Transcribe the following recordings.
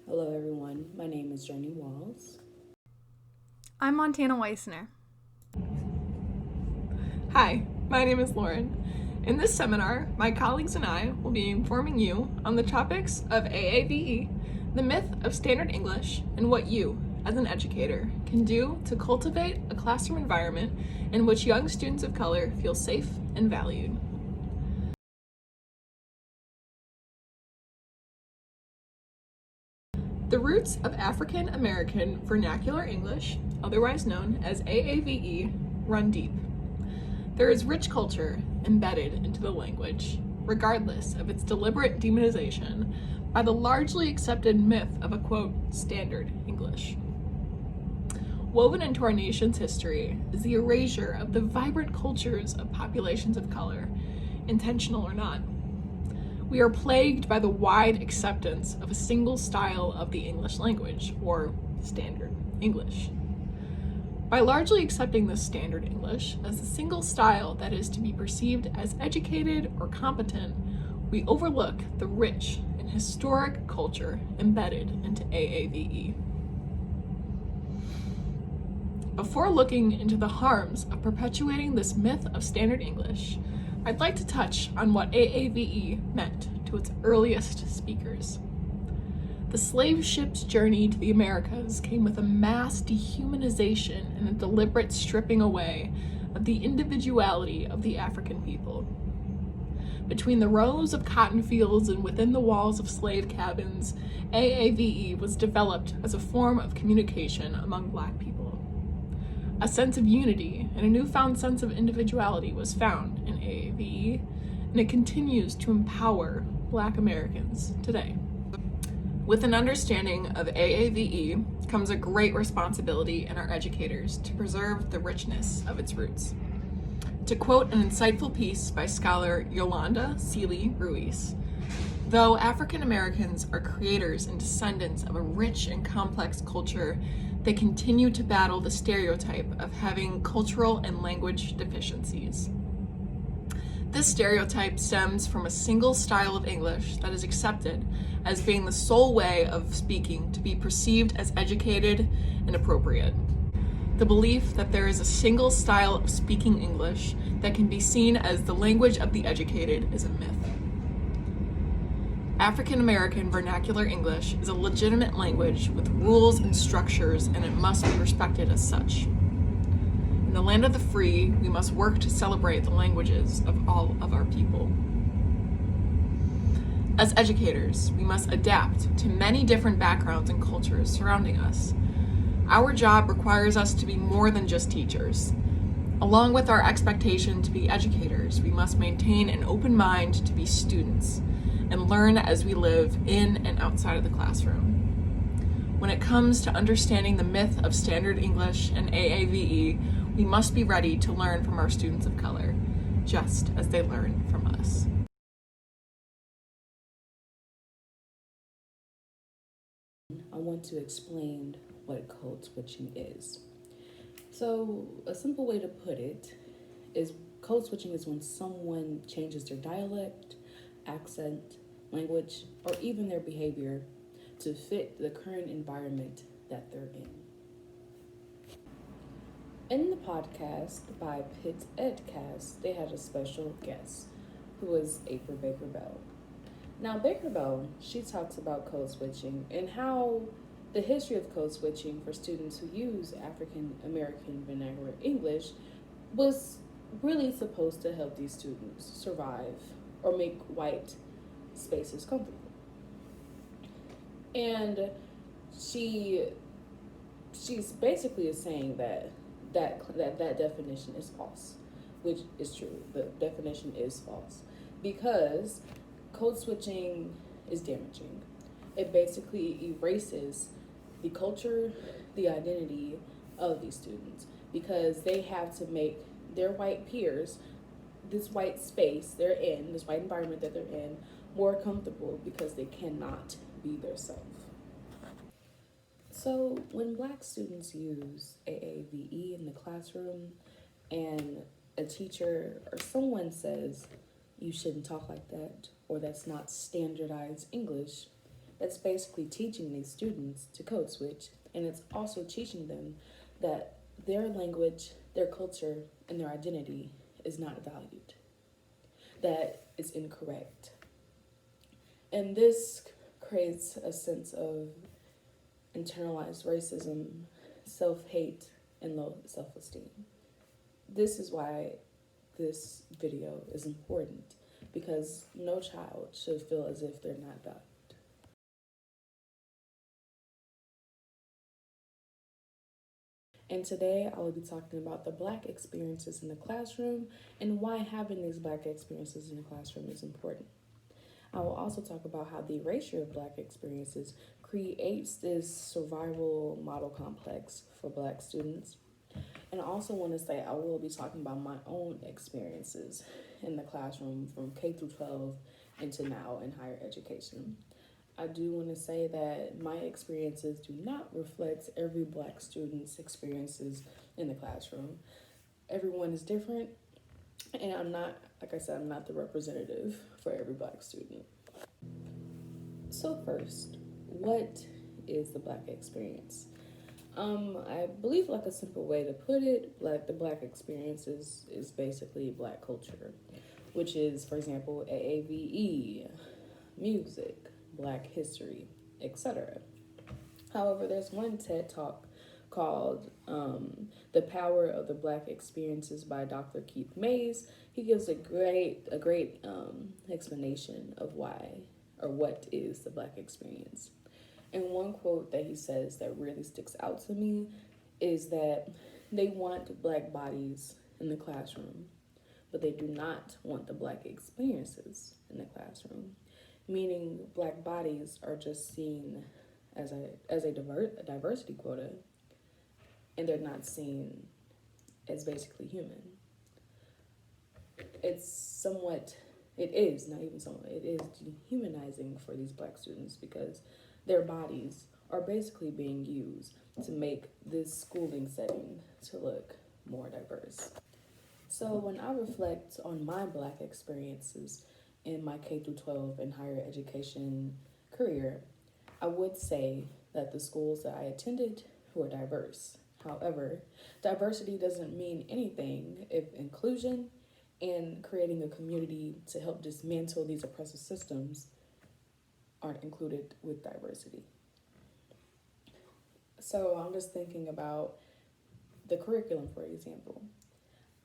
Hello, everyone. My name is Journey Walls. I'm Montana Weissner. Hi, my name is Lauren. In this seminar, my colleagues and I will be informing you on the topics of AAVE, the myth of standard English, and what you, as an educator, can do to cultivate a classroom environment in which young students of color feel safe and valued. The roots of African American Vernacular English, otherwise known as AAVE, run deep. There is rich culture embedded into the language, regardless of its deliberate demonization by the largely accepted myth of a, quote, standard English. Woven into our nation's history is the erasure of the vibrant cultures of populations of color, intentional or not. We are plagued by the wide acceptance of a single style of the English language, or standard English. By largely accepting this standard English as the single style that is to be perceived as educated or competent, we overlook the rich and historic culture embedded into AAVE. Before looking into the harms of perpetuating this myth of standard English, I'd like to touch on what AAVE meant to its earliest speakers. The slave ship's journey to the Americas came with a mass dehumanization and a deliberate stripping away of the individuality of the African people. Between the rows of cotton fields and within the walls of slave cabins, AAVE was developed as a form of communication among Black people. A sense of unity and a newfound sense of individuality was found in AAVE, and it continues to empower Black Americans today. With an understanding of AAVE comes a great responsibility in our educators to preserve the richness of its roots. To quote an insightful piece by scholar Yolanda Seeley Ruiz, though African Americans are creators and descendants of a rich and complex culture, they continue to battle the stereotype of having cultural and language deficiencies. This stereotype stems from a single style of English that is accepted as being the sole way of speaking to be perceived as educated and appropriate. The belief that there is a single style of speaking English that can be seen as the language of the educated is a myth. African American Vernacular English is a legitimate language with rules and structures, and it must be respected as such. In the land of the free, we must work to celebrate the languages of all of our people. As educators, we must adapt to many different backgrounds and cultures surrounding us. Our job requires us to be more than just teachers. Along with our expectation to be educators, we must maintain an open mind to be students and learn as we live in and outside of the classroom. When it comes to understanding the myth of standard English and AAVE, we must be ready to learn from our students of color, just as they learn from us. I want to explain what code switching is. So, a simple way to put it is code switching is when someone changes their dialect, accent, language, or even their behavior to fit the current environment that they're in. In the podcast by Pitt Edcast, they had a special guest who was April Baker Bell. Now, Baker Bell, she talks about code switching and how the history of code switching for students who use African American Vernacular English was really supposed to help these students survive or make white spaces comfortable. And she's basically is saying that definition is false, which is true. The definition is false because code switching is damaging. It basically erases the culture, the identity of these students because they have to make their white peers, this white space they're in, this white environment that they're in, more comfortable because they cannot be their self. So when Black students use AAVE in the classroom and a teacher or someone says you shouldn't talk like that or that's not standardized English, that's basically teaching these students to code switch, and it's also teaching them that their language, their culture, and their identity is not valued, that is incorrect. And this creates a sense of internalized racism, self-hate, and low self-esteem. This is why this video is important, because no child should feel as if they're not valued. And today I will be talking about the Black experiences in the classroom and why having these Black experiences in the classroom is important. I will also talk about how the erasure of Black experiences creates this survival model complex for Black students. And I also want to say I will be talking about my own experiences in the classroom from K through 12 into now in higher education. I do want to say that my experiences do not reflect every Black student's experiences in the classroom. Everyone is different, and I'm not, like I said, I'm not the representative for every Black student. So first, what is the Black experience? I believe like a simple way to put it, like the Black experience is basically Black culture, which is, for example, AAVE, music, Black history, etc. However, there's one TED Talk called "The Power of the Black Experiences" by Dr. Keith Mays. He gives a great explanation of why or what is the Black experience. And one quote that he says that really sticks out to me is that they want Black bodies in the classroom, but they do not want the Black experiences in the classroom. Meaning Black bodies are just seen as a diversity quota, and they're not seen as basically human. It is dehumanizing for these Black students because their bodies are basically being used to make this schooling setting to look more diverse. So when I reflect on my Black experiences in my K through 12 and higher education career, I would say that the schools that I attended were diverse. However, diversity doesn't mean anything if inclusion and creating a community to help dismantle these oppressive systems aren't included with diversity. So I'm just thinking about the curriculum, for example.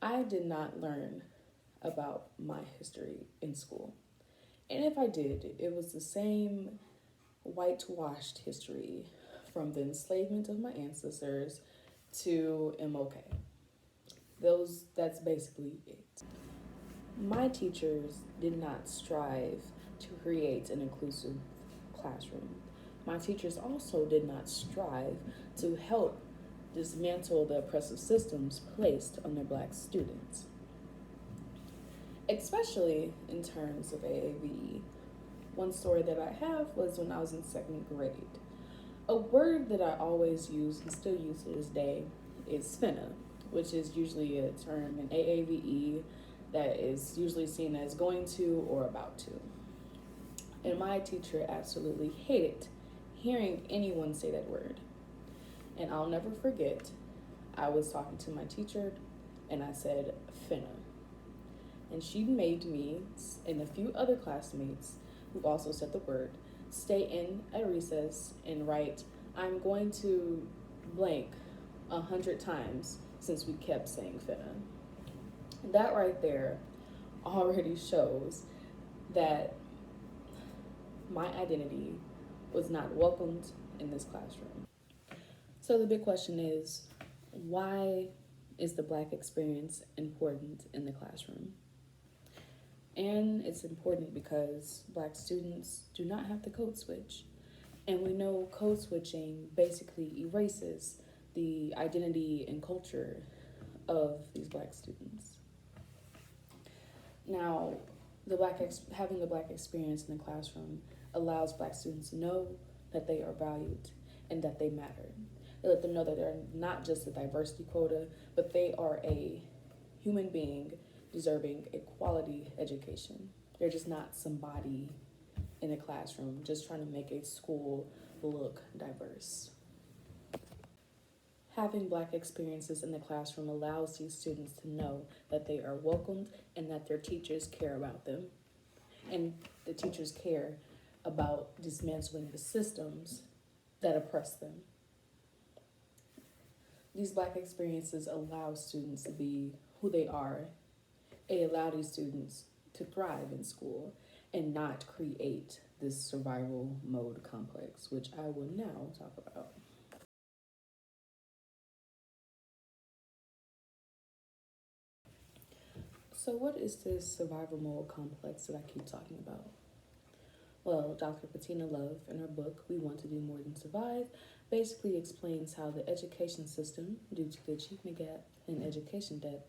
I did not learn about my history in school. And if I did, it was the same whitewashed history from the enslavement of my ancestors to MLK. That's basically it. My teachers did not strive to create an inclusive classroom. My teachers also did not strive to help dismantle the oppressive systems placed on their Black students, especially in terms of AAVE. One story that I have was when I was in second grade. A word that I always use and still use to this day is finna, which is usually a term in AAVE that is usually seen as going to or about to. And my teacher absolutely hated hearing anyone say that word. And I'll never forget, I was talking to my teacher and I said, finna. And she made me and a few other classmates who also said the word stay in at recess and write, I'm going to blank 100 times since we kept saying finna. That right there already shows that my identity was not welcomed in this classroom. So the big question is, why is the Black experience important in the classroom? And it's important because Black students do not have to code switch. And we know code switching basically erases the identity and culture of these Black students. Now, having the Black experience in the classroom allows Black students to know that they are valued and that they matter. They let them know that they're not just a diversity quota, but they are a human being deserving a quality education. They're just not somebody in a classroom, just trying to make a school look diverse. Having Black experiences in the classroom allows these students to know that they are welcomed and that their teachers care about them. And the teachers care about dismantling the systems that oppress them. These Black experiences allow students to be who they are. They allow these students to thrive in school and not create this survival mode complex, which I will now talk about. So what is this survival mode complex that I keep talking about? Well, Dr. Bettina Love, in her book, We Want to Do More Than Survive, basically explains how the education system, due to the achievement gap and education debt,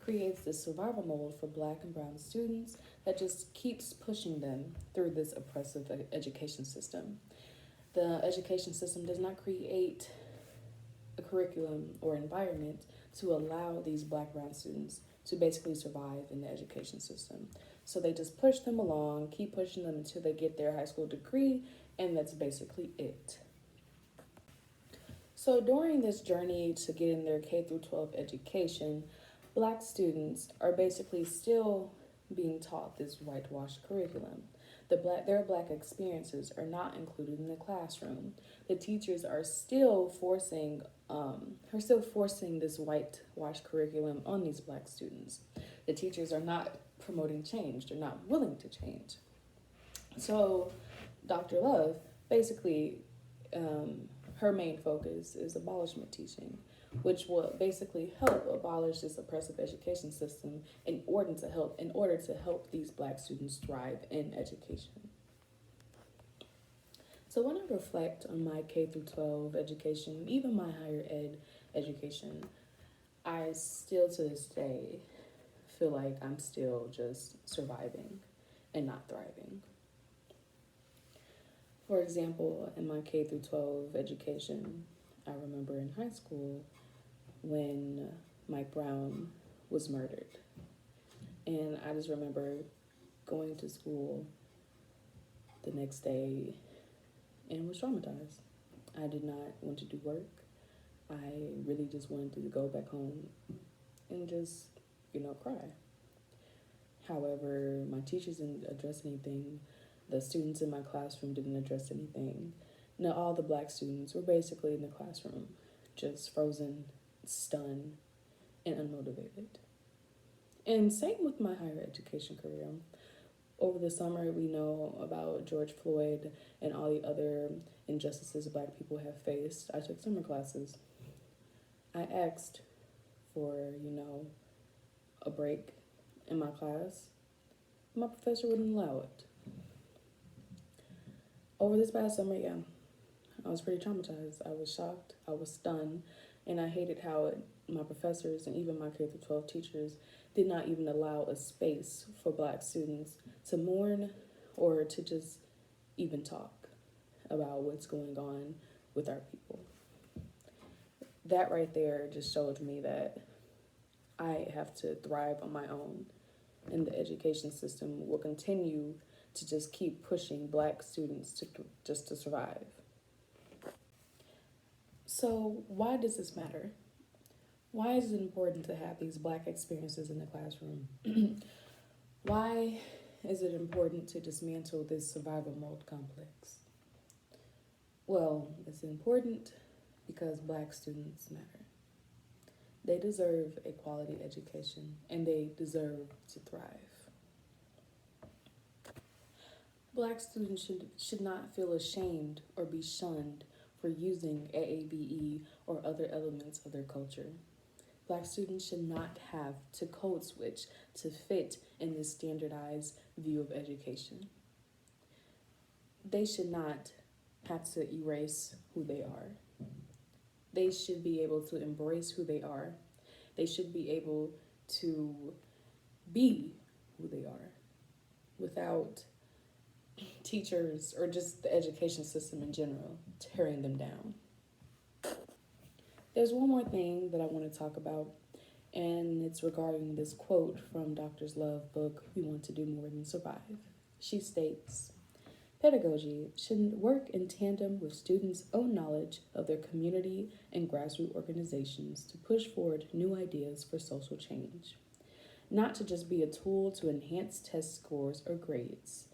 creates this survival mode for Black and brown students that just keeps pushing them through this oppressive education system. The education system does not create a curriculum or environment to allow these Black brown students to basically survive in the education system. So they just push them along, keep pushing them until they get their high school degree, and that's basically it. So during this journey to getting their K through 12 education, Black students are basically still being taught this whitewashed curriculum. Their Black experiences are not included in the classroom. The teachers are still forcing this whitewashed curriculum on these Black students. The teachers are not promoting change. They're not willing to change. So Dr. Love, basically, her main focus is abolishment teaching, which will basically help abolish this oppressive education system in order to help these Black students thrive in education. So when I reflect on my K through 12 education, even my higher ed education, I still to this day feel like I'm still just surviving and not thriving. For example, in my K through 12 education, I remember in high school when Mike Brown was murdered. And I just remember going to school the next day and was traumatized. I did not want to do work. I really just wanted to go back home and just, cry. However, my teachers didn't address anything. The students in my classroom didn't address anything. Now, all the Black students were basically in the classroom, just frozen, stunned, and unmotivated. And same with my higher education career. Over the summer, we know about George Floyd and all the other injustices Black people have faced. I took summer classes. I asked for, a break in my class. My professor wouldn't allow it. Over this past summer, I was pretty traumatized. I was shocked. I was stunned. And I hated how my professors and even my K through 12 teachers did not even allow a space for Black students to mourn or to just even talk about what's going on with our people. That right there just showed me that I have to thrive on my own, and the education system will continue to just keep pushing Black students to survive. So why does this matter? Why is it important to have these Black experiences in the classroom? Why is it important to dismantle this survival mode complex? Well, it's important because Black students matter. They deserve a quality education and they deserve to thrive. Black students should not feel ashamed or be shunned for using AAVE or other elements of their culture. Black students should not have to code switch to fit in this standardized view of education. They should not have to erase who they are. They should be able to embrace who they are. They should be able to be who they are without teachers or just the education system in general tearing them down. There's one more thing that I want to talk about, and it's regarding this quote from Dr. Love's book, We Want to Do More Than Survive. She states, Pedagogy should work in tandem with students' own knowledge of their community and grassroots organizations to push forward new ideas for social change, not to just be a tool to enhance test scores or grades.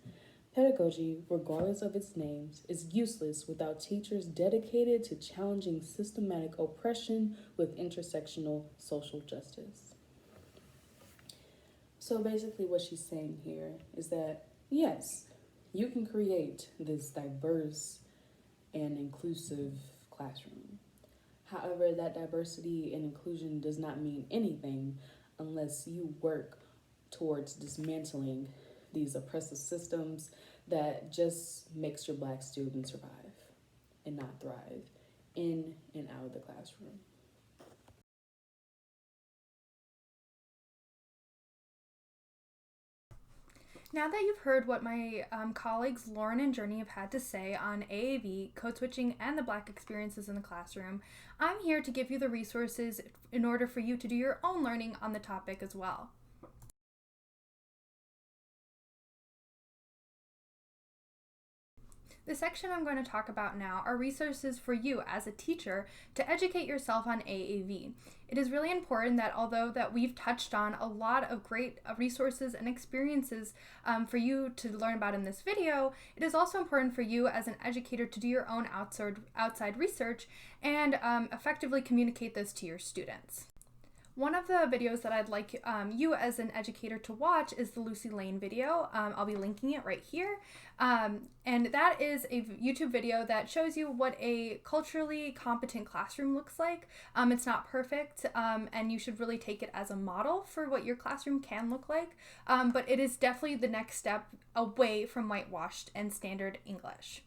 Pedagogy, regardless of its names, is useless without teachers dedicated to challenging systematic oppression with intersectional social justice. So basically, what she's saying here is that yes, you can create this diverse and inclusive classroom. However, that diversity and inclusion does not mean anything unless you work towards dismantling these oppressive systems that just makes your Black students survive and not thrive in and out of the classroom. Now that you've heard what my colleagues Lauren and Journey have had to say on AAV, code switching, and the Black experiences in the classroom, I'm here to give you the resources in order for you to do your own learning on the topic as well. The section I'm going to talk about now are resources for you as a teacher to educate yourself on AAV. It is really important that although that we've touched on a lot of great resources and experiences for you to learn about in this video, it is also important for you as an educator to do your own outside research and effectively communicate this to your students. One of the videos that I'd like you as an educator to watch is the Lucy Lane video. I'll be linking it right here. And that is a YouTube video that shows you what a culturally competent classroom looks like. It's not perfect, and you should really take it as a model for what your classroom can look like, but it is definitely the next step away from whitewashed and standard English.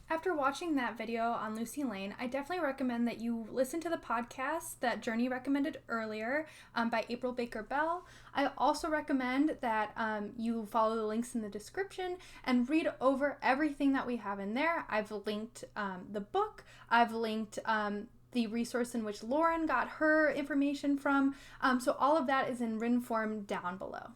After watching that video on Lucy Lane, I definitely recommend that you listen to the podcast that Journey recommended earlier by April Baker Bell. I also recommend that you follow the links in the description and read over everything that we have in there. I've linked the book, I've linked the resource in which Lauren got her information from, so all of that is in written form down below.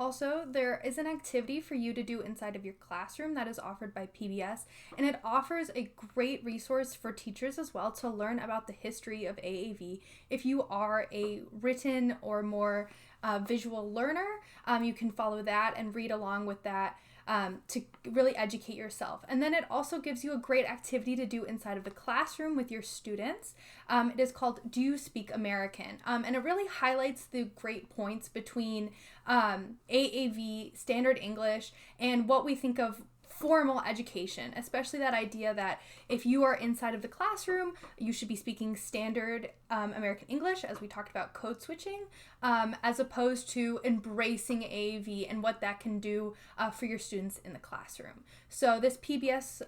Also, there is an activity for you to do inside of your classroom that is offered by PBS, and it offers a great resource for teachers as well to learn about the history of AAV. If you are a written or more visual learner, you can follow that and read along with that to really educate yourself. And then it also gives you a great activity to do inside of the classroom with your students. It is called Do You Speak American? And it really highlights the great points between AAV, standard English, and what we think of formal education, especially that idea that if you are inside of the classroom, you should be speaking standard American English, as we talked about code switching, as opposed to embracing AAV and what that can do for your students in the classroom. So this PBS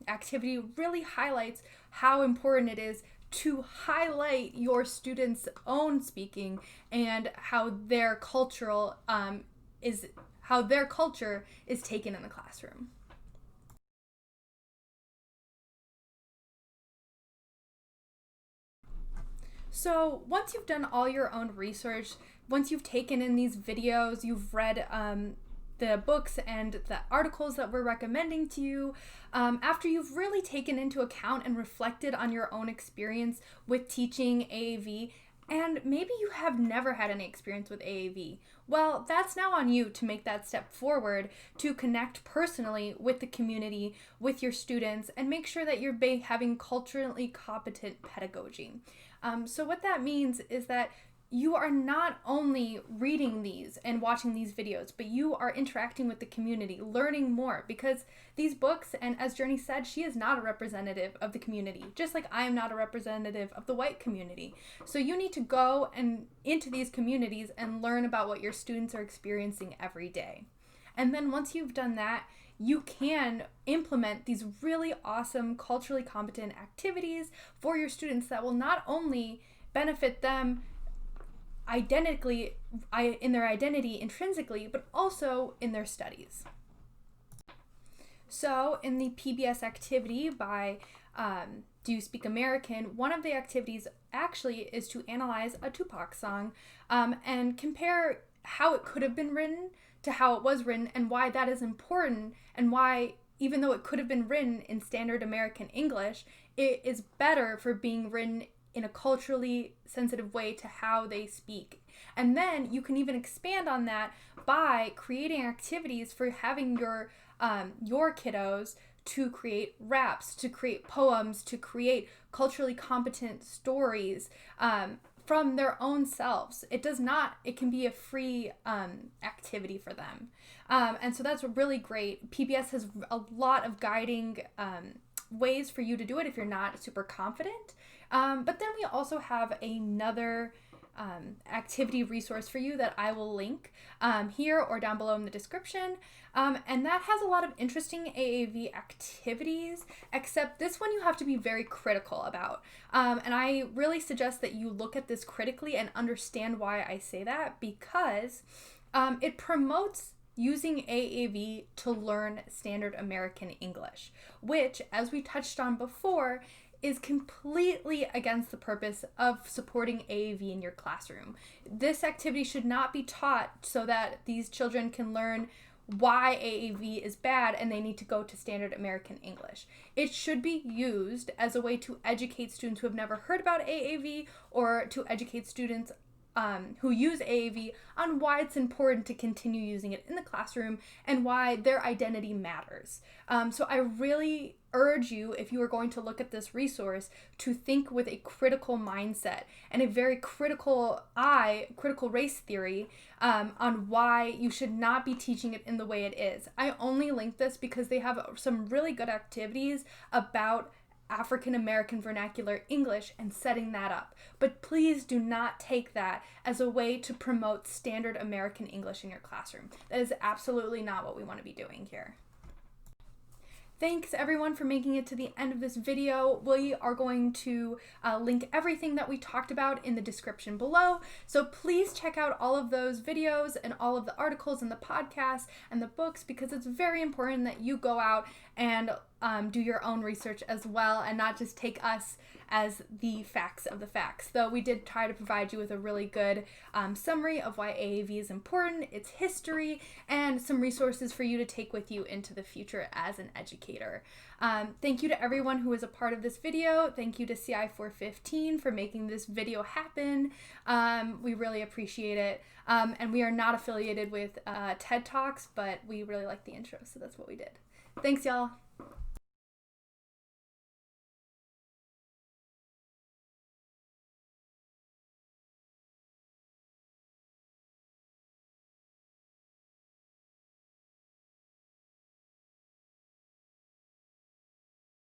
activity really highlights how important it is to highlight your students' own speaking and how their culture is taken in the classroom. So once you've done all your own research, once you've taken in these videos, you've read the books and the articles that we're recommending to you, after you've really taken into account and reflected on your own experience with teaching AAV, and maybe you have never had any experience with AAV, well, that's now on you to make that step forward to connect personally with the community, with your students, and make sure that you're having culturally competent pedagogy. So what that means is that you are not only reading these and watching these videos, but you are interacting with the community, learning more, because these books, and as Journey said, she is not a representative of the community, just like I am not a representative of the white community. So you need to go and into these communities and learn about what your students are experiencing every day. And then once you've done that, you can implement these really awesome culturally competent activities for your students that will not only benefit them in their identity intrinsically, but also in their studies. So in the PBS activity by Do You Speak American, one of the activities actually is to analyze a Tupac song and compare how it could have been written to how it was written and why that is important, and why, even though it could have been written in standard American English, it is better for being written in a culturally sensitive way to how they speak. And then you can even expand on that by creating activities for having your kiddos to create raps, to create poems, to create culturally competent stories from their own selves. It can be a free activity for them. And so that's really great. PBS has a lot of guiding ways for you to do it if you're not super confident. But then we also have another activity resource for you that I will link here or down below in the description. And that has a lot of interesting AAV activities, except this one you have to be very critical about. And I really suggest that you look at this critically and understand why I say that, because it promotes using AAV to learn standard American English, which, as we touched on before, is completely against the purpose of supporting AAV in your classroom. This activity should not be taught so that these children can learn why AAV is bad and they need to go to standard American English. It should be used as a way to educate students who have never heard about AAV, or to educate students who use AAV on why it's important to continue using it in the classroom and why their identity matters. So I really urge you, if you are going to look at this resource, to think with a critical mindset and a very critical race theory on why you should not be teaching it in the way it is. I only link this because they have some really good activities about African American vernacular English and setting that up. But please do not take that as a way to promote standard American English in your classroom. That is absolutely not what we want to be doing here. Thanks everyone for making it to the end of this video. We are going to link everything that we talked about in the description below. So please check out all of those videos and all of the articles and the podcasts and the books, because it's very important that you go out and do your own research as well, and not just take us as the facts of the facts. Though we did try to provide you with a really good summary of why AAV is important, its history, and some resources for you to take with you into the future as an educator. Thank you to everyone who was a part of this video. Thank you to CI415 for making this video happen. We really appreciate it. And we are not affiliated with TED Talks, but we really like the intro, so that's what we did. Thanks, y'all.